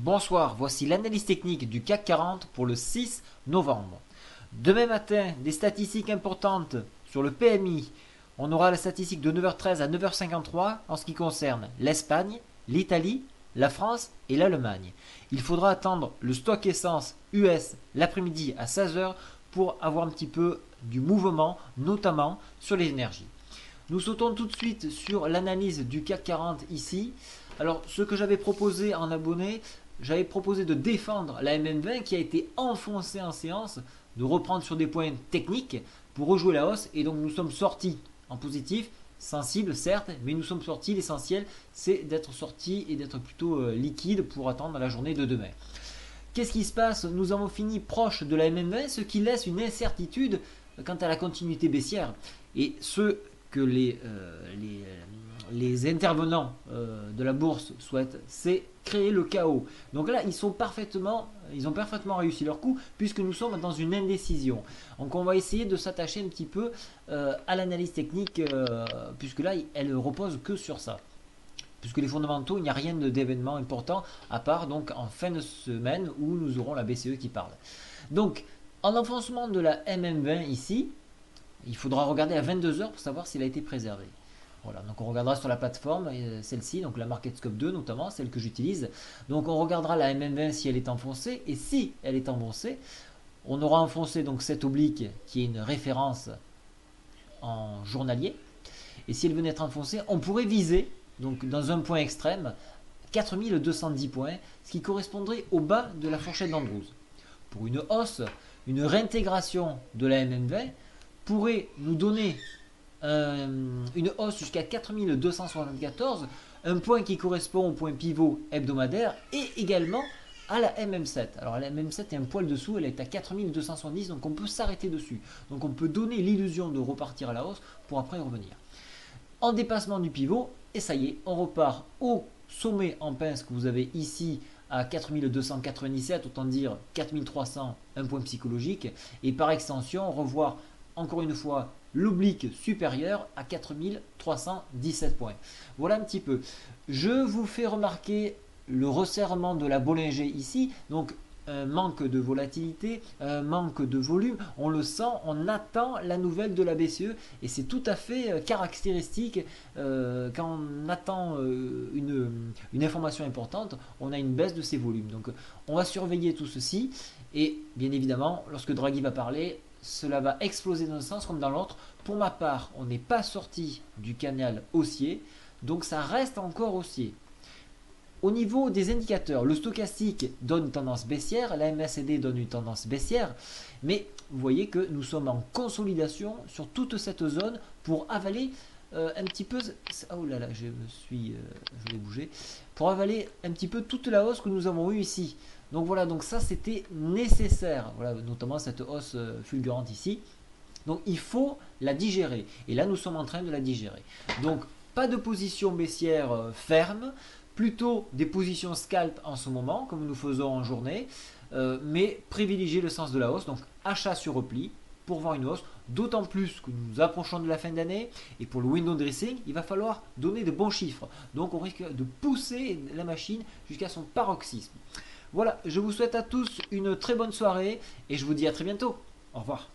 Bonsoir, voici l'analyse technique du CAC 40 pour le 6 novembre. Demain matin, des statistiques importantes sur le PMI. On aura la statistique de 9h13 à 9h53 en ce qui concerne l'Espagne, l'Italie, la France et l'Allemagne. Il faudra attendre le stock essence US l'après-midi à 16h pour avoir un petit peu du mouvement, notamment sur les énergies. Nous sautons tout de suite sur l'analyse du CAC 40 ici. Alors, ce que j'avais proposé en abonné, j'avais proposé de défendre la MM20 qui a été enfoncée en séance, de reprendre sur des points techniques pour rejouer la hausse. Et donc, nous sommes sortis en positif, sensible certes, mais nous sommes sortis. L'essentiel, c'est d'être sorti et d'être plutôt liquide pour attendre la journée de demain. Qu'est-ce qui se passe? Nous avons fini proche de la MM20, ce qui laisse une incertitude quant à la continuité baissière. Et ce que les intervenants de la bourse souhaitent, c'est créer le chaos. Donc là, ils ont parfaitement réussi leur coup puisque nous sommes dans une indécision. Donc on va essayer de s'attacher un petit peu à l'analyse technique puisque là, elle repose que sur ça. Puisque les fondamentaux, il n'y a rien d'événement important à part donc en fin de semaine où nous aurons la BCE qui parle. Donc en enfoncement de la MM20 ici, il faudra regarder à 22h pour savoir s'il a été préservé. Voilà, donc on regardera sur la plateforme, celle-ci, donc la MarketScope 2 notamment, celle que j'utilise. Donc on regardera la MM20 si elle est enfoncée, et si elle est enfoncée, on aura enfoncé donc cette oblique qui est une référence en journalier. Et si elle venait être enfoncée, on pourrait viser, donc dans un point extrême, 4210 points, ce qui correspondrait au bas de la fourchette d'Andrews. Pour une hausse, une réintégration de la MM20 pourrait nous donner une hausse jusqu'à 4274, un point qui correspond au point pivot hebdomadaire et également à la MM7. Alors la MM7 est un poil dessous, elle est à 4270, donc on peut s'arrêter dessus. Donc on peut donner l'illusion de repartir à la hausse pour après revenir. En dépassement du pivot, et ça y est, on repart au sommet en pince que vous avez ici à 4297, autant dire 4300, un point psychologique, et par extension, revoir encore une fois l'oblique supérieure à 4317 points. Voilà un petit peu. Je vous fais remarquer le resserrement de la Bollinger ici, donc manque de volatilité, manque de volume, on le sent, on attend la nouvelle de la BCE et c'est tout à fait caractéristique quand on attend une information importante, on a une baisse de ces volumes. Donc on va surveiller tout ceci et bien évidemment lorsque Draghi va parler, cela va exploser dans un sens comme dans l'autre. Pour ma part, on n'est pas sorti du canal haussier, donc ça reste encore haussier. Au niveau des indicateurs, le stochastique donne une tendance baissière, la MACD donne une tendance baissière, mais vous voyez que nous sommes en consolidation sur toute cette zone pour avaler un petit peu, oh là là, je vais bouger, pour avaler un petit peu toute la hausse que nous avons eue ici. Donc voilà, donc ça c'était nécessaire, voilà, notamment cette hausse fulgurante ici. Donc il faut la digérer, et là nous sommes en train de la digérer. Donc pas de position baissière ferme, plutôt des positions scalp en ce moment, comme nous faisons en journée, mais privilégier le sens de la hausse, donc achat sur repli pour voir une hausse, d'autant plus que nous approchons de la fin d'année, et pour le window dressing, il va falloir donner de bons chiffres, donc on risque de pousser la machine jusqu'à son paroxysme. Voilà, je vous souhaite à tous une très bonne soirée, et je vous dis à très bientôt. Au revoir.